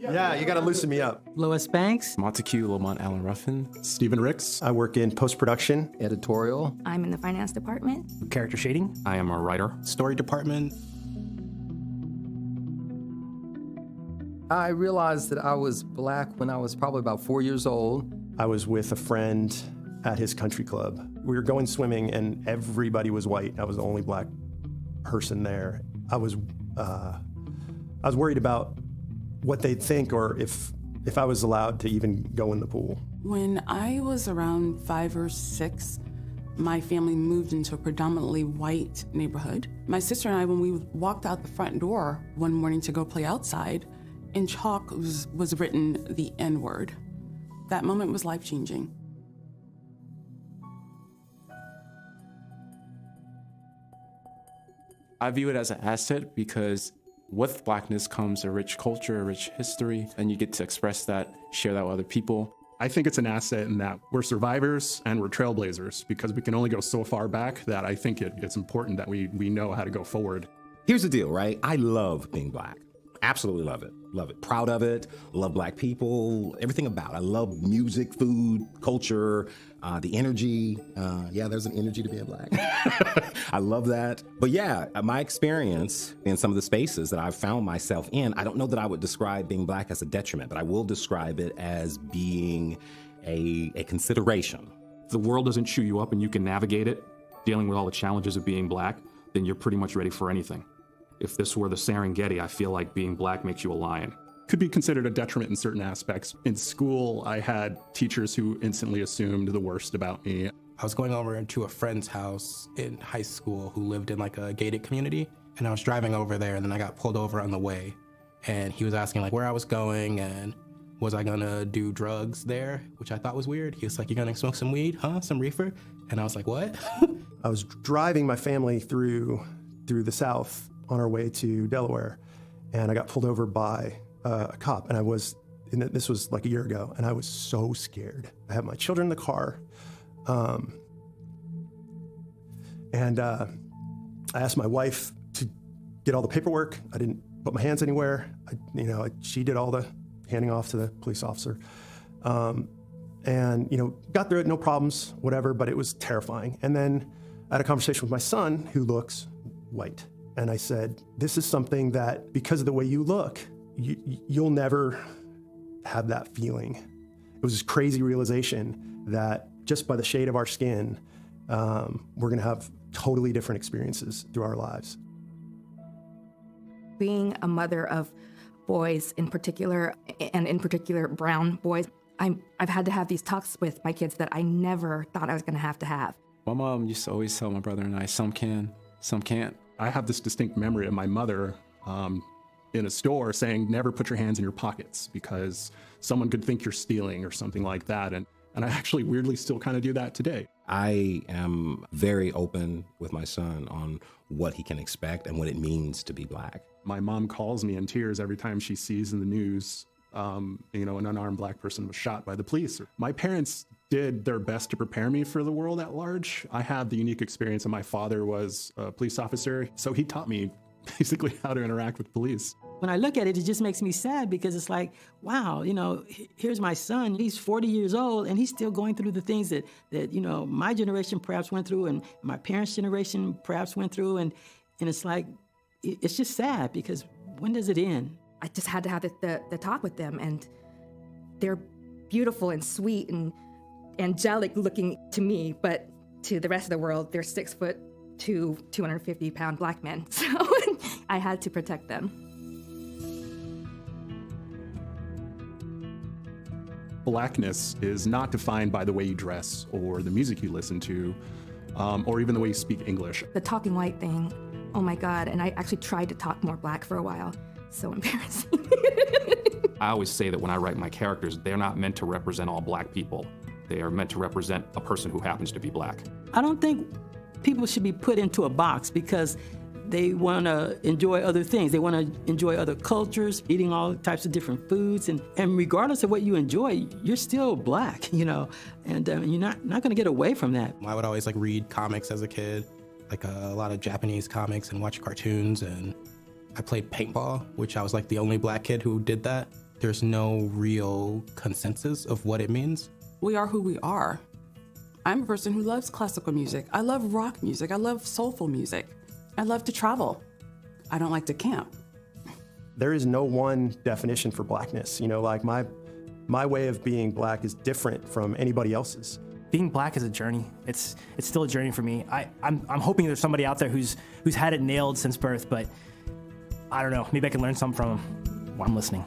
Yeah, you got to loosen me up. Lois Banks. Montague Lamont Allen Ruffin. Stephen Ricks. I work in post-production. Editorial. I'm in the finance department. Character shading. I am a writer. Story department. I realized that I was black when I was probably about 4 years old. I was with a friend at his country club. We were going swimming and everybody was white. I was the only black person there. I was worried about what they'd think or if I was allowed to even go in the pool. When I was around 5 or 6, my family moved into a predominantly white neighborhood. My sister and I, when we walked out the front door one morning to go play outside, in chalk was written the N-word. That moment was life-changing. I view it as an asset because with blackness comes a rich culture, a rich history, and you get to express that, share that with other people. I think it's an asset in that we're survivors and we're trailblazers because we can only go so far back that I think it's important that we know how to go forward. Here's the deal, right? I love being black. Absolutely love it. Love it. Proud of it. Love black people. Everything about it. I love music, food, culture, the energy. Yeah, there's an energy to being black. I love that. But yeah, my experience in some of the spaces that I've found myself in, I don't know that I would describe being black as a detriment, but I will describe it as being a consideration. If the world doesn't chew you up and you can navigate it, dealing with all the challenges of being black, then you're pretty much ready for anything. If this were the Serengeti, I feel like being black makes you a lion. Could be considered a detriment in certain aspects. In school, I had teachers who instantly assumed the worst about me. I was going over to a friend's house in high school who lived in like a gated community, and I was driving over there and then I got pulled over on the way, and he was asking like where I was going and was I gonna do drugs there, which I thought was weird. He was like, "You gonna smoke some weed, huh? Some reefer?" And I was like, "What?" I was driving my family through the South on our way to Delaware, and I got pulled over by a cop, and this was like a year ago, and I was so scared. I had my children in the car, and I asked my wife to get all the paperwork. I didn't put my hands anywhere. She did all the handing off to the police officer, and got through it, no problems, whatever. But it was terrifying. And then I had a conversation with my son, who looks white. And I said, this is something that, because of the way you look, you'll never have that feeling. It was this crazy realization that just by the shade of our skin, we're gonna have totally different experiences through our lives. Being a mother of boys in particular, and in particular brown boys, I've had to have these talks with my kids that I never thought I was gonna have to have. My mom used to always tell my brother and I, some can, some can't. I have this distinct memory of my mother in a store saying, never put your hands in your pockets because someone could think you're stealing or something like that. And I actually weirdly still kind of do that today. I am very open with my son on what he can expect and what it means to be black. My mom calls me in tears every time she sees in the news, an unarmed black person was shot by the police. My parents did their best to prepare me for the world at large. I had the unique experience that my father was a police officer, so he taught me basically how to interact with police. When I look at it, it just makes me sad because it's like, wow, here's my son, he's 40 years old and he's still going through the things that my generation perhaps went through and my parents' generation perhaps went through. And it's like, it's just sad because when does it end? I just had to have the talk with them, and they're beautiful and sweet and angelic looking to me, but to the rest of the world, they're 6'2", 250-pound black men. So I had to protect them. Blackness is not defined by the way you dress or the music you listen to, or even the way you speak English. The talking white thing, oh my God, and I actually tried to talk more black for a while. So embarrassing. I always say that when I write my characters, they're not meant to represent all black people. They are meant to represent a person who happens to be black. I don't think people should be put into a box because they want to enjoy other things. They want to enjoy other cultures, eating all types of different foods. And regardless of what you enjoy, you're still black, and you're not going to get away from that. I would always read comics as a kid, a lot of Japanese comics and watch cartoons. And I played paintball, which I was the only black kid who did that. there's no real consensus of what it means. We are who we are. I'm a person who loves classical music. I love rock music. I love soulful music. I love to travel. I don't like to camp. There is no one definition for blackness. You know, like my way of being black is different from anybody else's. Being black is a journey. It's still a journey for me. I'm hoping there's somebody out there who's had it nailed since birth, but I don't know. Maybe I can learn something from them while I'm listening.